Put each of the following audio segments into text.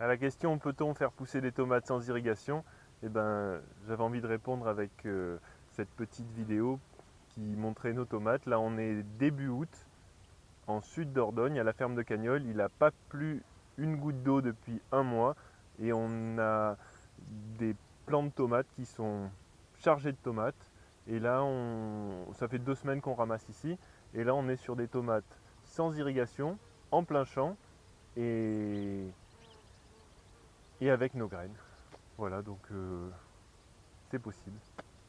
À la question peut-on faire pousser des tomates sans irrigation? J'avais envie de répondre avec cette petite vidéo qui montrait nos tomates. Là, on est début août, en sud d'Ordogne, à la ferme de Cagnols. Il n'a pas plu une goutte d'eau depuis un mois et on a des plants de tomates qui sont chargés de tomates. Et là, ça fait 2 semaines qu'on ramasse ici. Et là, on est sur des tomates sans irrigation, en plein champ et avec nos graines. Voilà, donc c'est possible.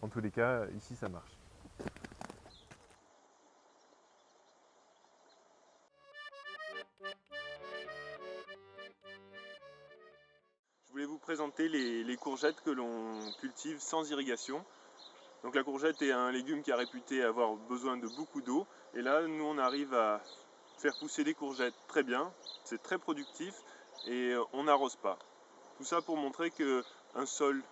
En tous les cas, ici ça marche. Je voulais vous présenter les courgettes que l'on cultive sans irrigation. Donc la courgette est un légume qui a réputé avoir besoin de beaucoup d'eau. Et là, nous on arrive à faire pousser des courgettes très bien. C'est très productif et on n'arrose pas. Tout ça pour montrer qu'un sol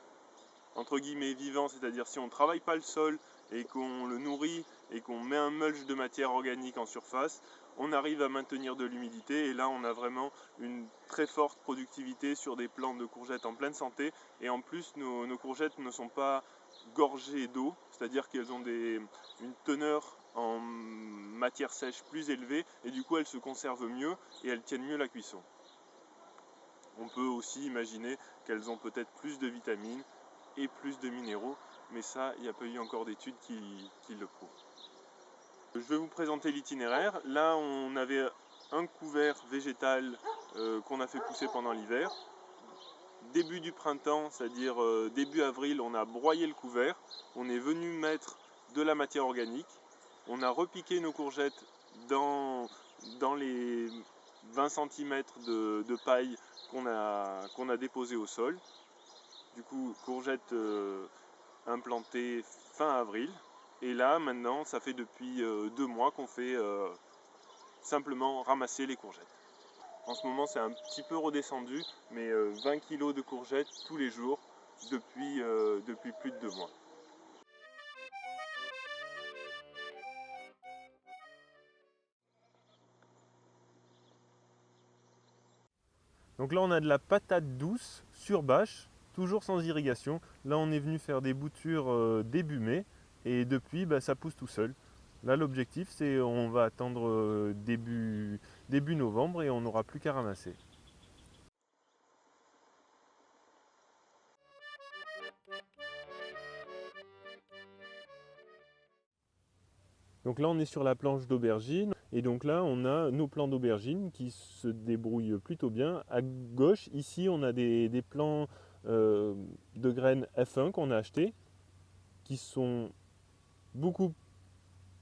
entre guillemets vivant, c'est-à-dire si on ne travaille pas le sol et qu'on le nourrit et qu'on met un mulch de matière organique en surface, on arrive à maintenir de l'humidité et là on a vraiment une très forte productivité sur des plants de courgettes en pleine santé et en plus nos courgettes ne sont pas gorgées d'eau, c'est-à-dire qu'elles ont une teneur en matière sèche plus élevée et du coup elles se conservent mieux et elles tiennent mieux la cuisson. On peut aussi imaginer qu'elles ont peut-être plus de vitamines et plus de minéraux, mais ça, il n'y a pas eu encore d'études qui le prouvent. Je vais vous présenter l'itinéraire. Là, on avait un couvert végétal qu'on a fait pousser pendant l'hiver. Début du printemps, c'est-à-dire début avril, on a broyé le couvert. On est venu mettre de la matière organique. On a repiqué nos courgettes dans les 20 cm de paille qu'on a déposé au sol. Du coup, courgettes implantées fin avril. Et là, maintenant, ça fait depuis 2 mois qu'on fait simplement ramasser les courgettes. En ce moment, c'est un petit peu redescendu, mais 20 kg de courgettes tous les jours depuis plus de 2 mois. Donc là, on a de la patate douce sur bâche, toujours sans irrigation. Là, on est venu faire des boutures début mai et depuis, ça pousse tout seul. Là, l'objectif, c'est on va attendre début novembre et on n'aura plus qu'à ramasser. Donc là, on est sur la planche d'aubergine. Et donc là, on a nos plants d'aubergine qui se débrouillent plutôt bien. À gauche, ici, on a des plants de graines F1 qu'on a achetés, qui sont beaucoup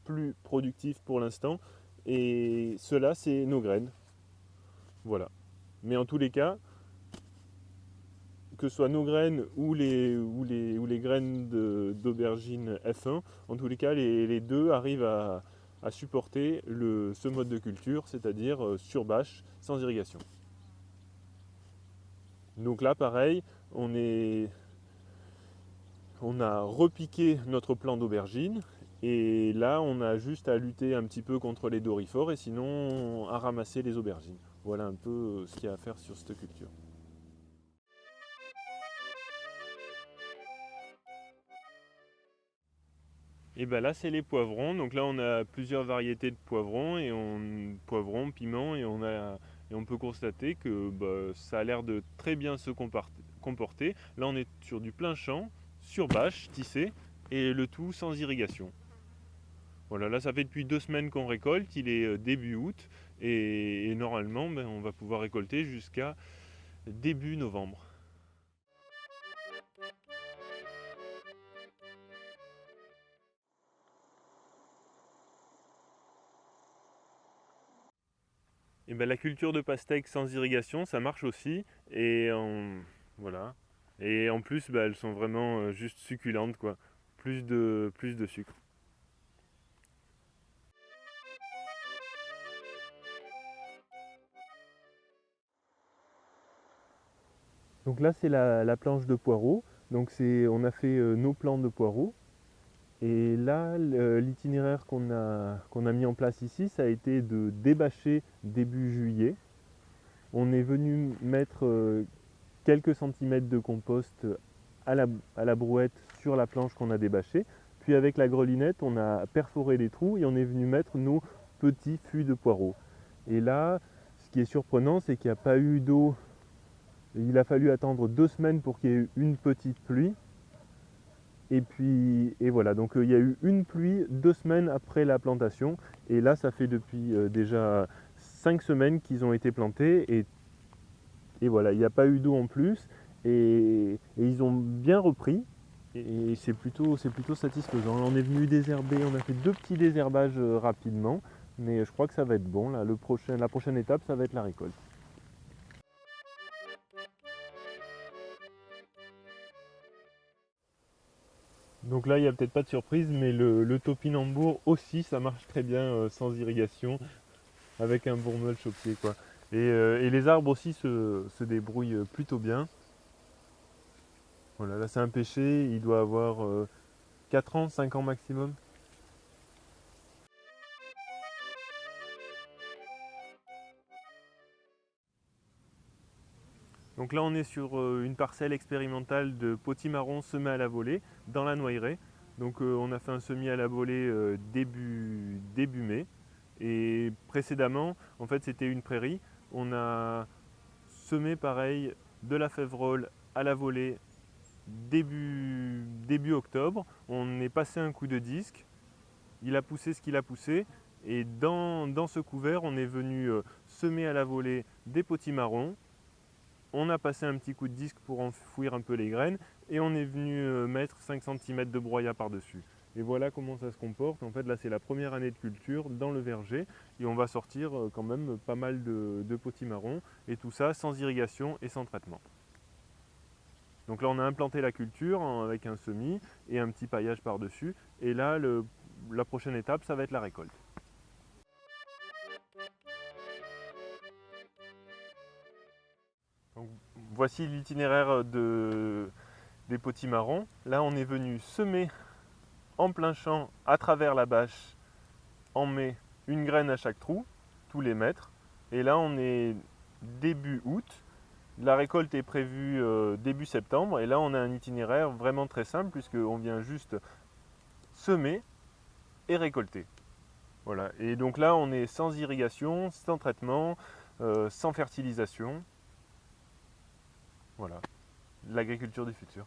plus productifs pour l'instant. Et ceux-là, c'est nos graines. Voilà. Mais en tous les cas, que ce soit nos graines ou les graines d'aubergine F1, en tous les cas, les deux arrivent à supporter ce mode de culture, c'est-à-dire sur bâche, sans irrigation. Donc là, pareil, on a repiqué notre plant d'aubergine et là, on a juste à lutter un petit peu contre les doryphores et sinon à ramasser les aubergines. Voilà un peu ce qu'il y a à faire sur cette culture. Et ben là, c'est les poivrons. Donc là, on a plusieurs variétés de poivrons poivrons, piments, et on peut constater que ça a l'air de très bien se comporter. Là, on est sur du plein champ, sur bâche, tissé, et le tout sans irrigation. Voilà, là, ça fait depuis 2 semaines qu'on récolte. Il est début août, et normalement, on va pouvoir récolter jusqu'à début novembre. Et la culture de pastèques sans irrigation, ça marche aussi. Voilà. Et en plus, elles sont vraiment juste succulentes, quoi. Plus de sucre. Donc là, c'est la planche de poireaux. Donc on a fait nos plants de poireaux. Et là, l'itinéraire qu'on a mis en place ici, ça a été de débâcher début juillet. on est venu mettre quelques centimètres de compost à la brouette sur la planche qu'on a débâchée. Puis avec la grelinette, on a perforé les trous et on est venu mettre nos petits fûts de poireaux. Et là, ce qui est surprenant, c'est qu'il n'y a pas eu d'eau. Il a fallu attendre 2 semaines pour qu'il y ait eu une petite pluie. Et voilà, donc il y a eu une pluie 2 semaines après la plantation. Et là, ça fait depuis déjà 5 semaines qu'ils ont été plantés. Et voilà, il n'y a pas eu d'eau en plus. Et ils ont bien repris. Et c'est plutôt satisfaisant. Là, on est venu désherber, on a fait 2 petits désherbages rapidement. Mais je crois que ça va être bon. Là, la prochaine étape, ça va être la récolte. Donc là, il n'y a peut-être pas de surprise, mais le topinambour aussi, ça marche très bien sans irrigation, avec un bon mulch au pied, quoi. Et les arbres aussi se débrouillent plutôt bien. Voilà, là c'est un pêcher, il doit avoir 4 ans, 5 ans maximum. Donc là on est sur une parcelle expérimentale de potimarron semé à la volée dans la noyeraie. Donc on a fait un semis à la volée début mai. Et précédemment, en fait c'était une prairie. On a semé pareil de la févrole à la volée début octobre. On est passé un coup de disque. Il a poussé ce qu'il a poussé. Et dans ce couvert, on est venu semer à la volée des potimarrons. On a passé un petit coup de disque pour enfouir un peu les graines et on est venu mettre 5 cm de broyat par-dessus. Et voilà comment ça se comporte. En fait, là, c'est la première année de culture dans le verger et on va sortir quand même pas mal de potimarrons et tout ça sans irrigation et sans traitement. Donc là, on a implanté la culture avec un semis et un petit paillage par-dessus. Et là, la prochaine étape, ça va être la récolte. Donc, voici l'itinéraire des potimarrons. Là, on est venu semer en plein champ à travers la bâche en mai une graine à chaque trou, tous les mètres. Et là, on est début août. La récolte est prévue début septembre. Et là, on a un itinéraire vraiment très simple puisqu'on vient juste semer et récolter. Voilà. Et donc là, on est sans irrigation, sans traitement, sans fertilisation. Voilà, l'agriculture du futur.